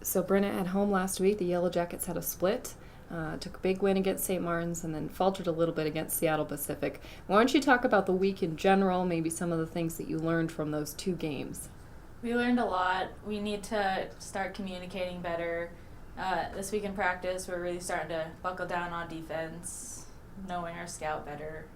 So Brina, at home last week, the Yellow Jackets had a split. Took a big win against St. Martin's and then faltered a little bit against Seattle Pacific. Why don't you talk about the week in general, maybe some of the things that you learned from those two games? We learned a lot. We need to start communicating better. This week in practice, we're really starting to buckle down on defense, knowing our scout better.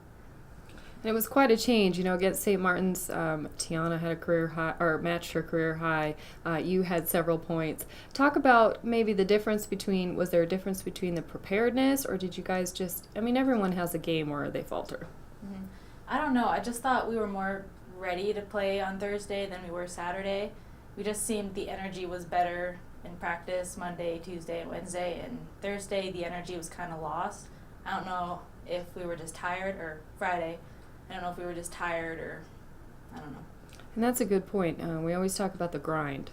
And it was quite a change, against St. Martin's. Tiana had a career high, or matched her career high. You had several points. Talk about maybe the difference between, was there a difference between the preparedness, or did you guys everyone has a game where they falter. Mm-hmm. I don't know. I just thought we were more ready to play on Thursday than we were Saturday. We just seemed the energy was better in practice Monday, Tuesday, and Wednesday, and Thursday the energy was kind of lost. I don't know if we were just tired, or Friday. I don't know if we were just tired or I don't know. And that's a good point. We always talk about the grind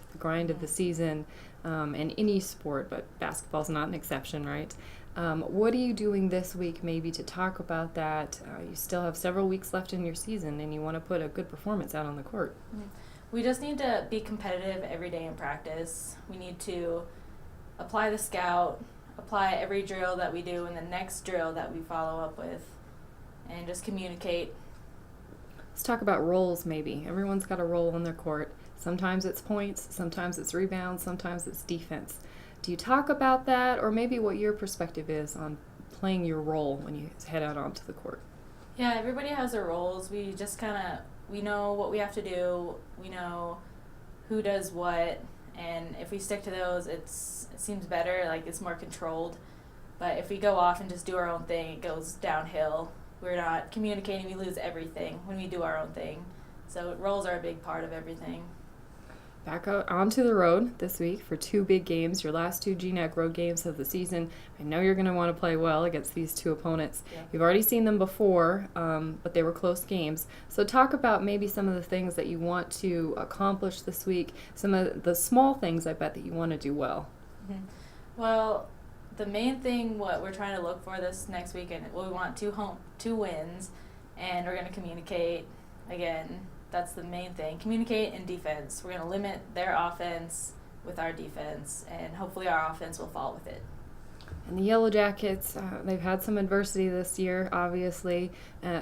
of the season in any sport, but basketball's not an exception, right? What are you doing this week maybe to talk about that? You still have several weeks left in your season and you want to put a good performance out on the court. We just need to be competitive every day in practice. We need to apply the scout, apply every drill that we do and the next drill that we follow up with, and just communicate. Let's talk about roles maybe. Everyone's got a role on their court. Sometimes it's points, sometimes it's rebounds, sometimes it's defense. Do you talk about that, or maybe what your perspective is on playing your role when you head out onto the court? Yeah, everybody has their roles. We just we know what we have to do. We know who does what, and if we stick to those, it seems better, like it's more controlled. But if we go off and just do our own thing, it goes downhill. We're not communicating, we lose everything when we do our own thing. So roles are a big part of everything. Back out onto the road this week for two big games, your last two GNAC road games of the season. I know you're going to want to play well against these two opponents. Yeah. You've already seen them before, but they were close games. So talk about maybe some of the things that you want to accomplish this week, some of the small things I bet that you want to do well. Mm-hmm. Well, the main thing what we're trying to look for this next weekend, we want two wins, and we're going to communicate. Again, that's the main thing. Communicate and defense. We're going to limit their offense with our defense, and hopefully our offense will fall with it. And the Yellow Jackets, they've had some adversity this year, obviously.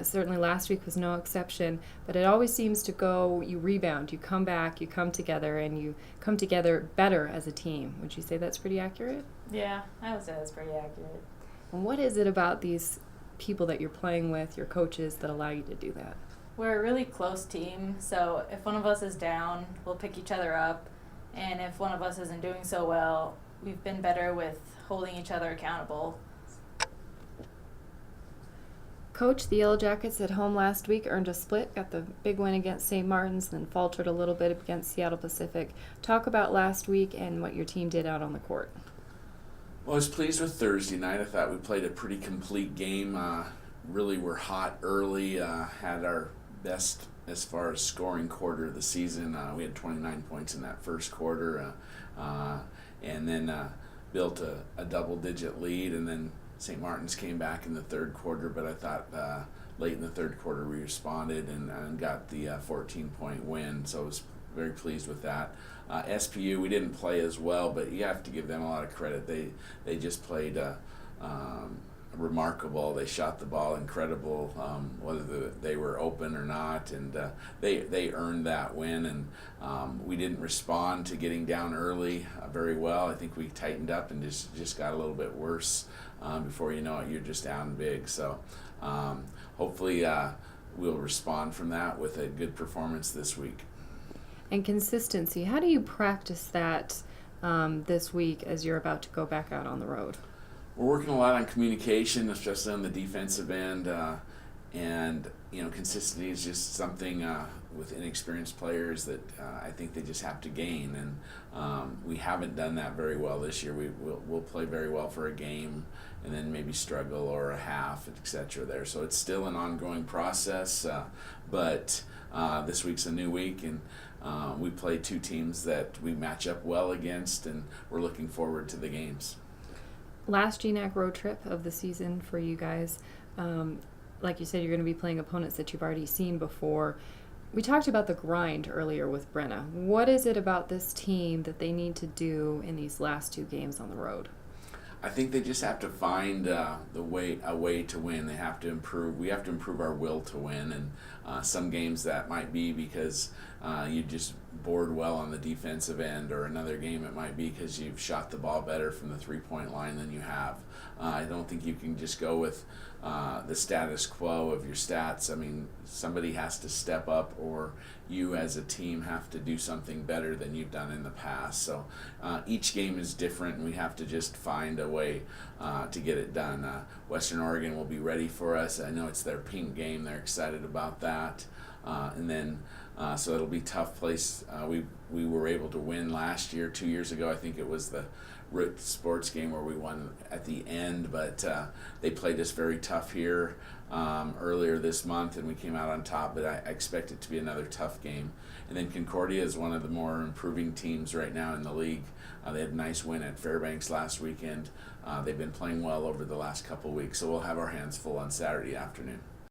Certainly last week was no exception. But it always seems to go, you rebound, you come back, you come together, and you come together better as a team. Would you say that's pretty accurate? Yeah, I would say that's pretty accurate. And what is it about these people that you're playing with, your coaches, that allow you to do that? We're a really close team, so if one of us is down, we'll pick each other up. And if one of us isn't doing so well, we've been better with holding each other accountable. Coach, the Yellow Jackets at home last week earned a split, got the big win against St. Martin's, then faltered a little bit against Seattle Pacific. Talk about last week and what your team did out on the court. Well, I was pleased with Thursday night. I thought we played a pretty complete game. Really were hot early, had our best as far as scoring quarter of the season. We had 29 points in that first quarter, and then built a double-digit lead, and then St. Martin's came back in the third quarter, but I thought late in the third quarter we responded and got the 14-point win, so I was very pleased with that. SPU, we didn't play as well, but you have to give them a lot of credit. They just played remarkable. They shot the ball incredible, whether they were open or not, and they earned that win. And we didn't respond to getting down early very well. I think we tightened up and just got a little bit worse. Before you know it, you're just down big. So hopefully we'll respond from that with a good performance this week. And consistency, how do you practice that this week as you're about to go back out on the road? We're working a lot on communication, especially on the defensive end, and consistency is just something with inexperienced players that I think they just have to gain, and we haven't done that very well this year. We'll play very well for a game, and then maybe struggle or a half, etc. There, so it's still an ongoing process, but this week's a new week, and we play two teams that we match up well against, and we're looking forward to the games. Last GNAC road trip of the season for you guys. Like you said, you're going to be playing opponents that you've already seen before. We talked about the grind earlier with Brenna. What is it about this team that they need to do in these last 2 games on the road? I think they just have to find a way to win. They have to improve. We have to improve our will to win, and some games that might be because you just bored well on the defensive end, or another game it might be because you've shot the ball better from the 3-point line than you have. I don't think you can just go with the status quo of your stats. I mean, somebody has to step up, or you as a team have to do something better than you've done in the past. So each game is different, and we have to just find a way to get it done. Western Oregon will be ready for us. I know it's their pink game. They're excited about that. And then so it'll be a tough place. We were able to win last year, 2 years ago. I think it was the Root Sports game where we won at the end, but they played us very tough here earlier this month, and we came out on top. But I expect it to be another tough game. And then Concordia is one of the more improving teams right now in the league. They had a nice win at Fairbanks last weekend. They've been playing well over the last couple weeks, so we'll have our hands full on Saturday afternoon.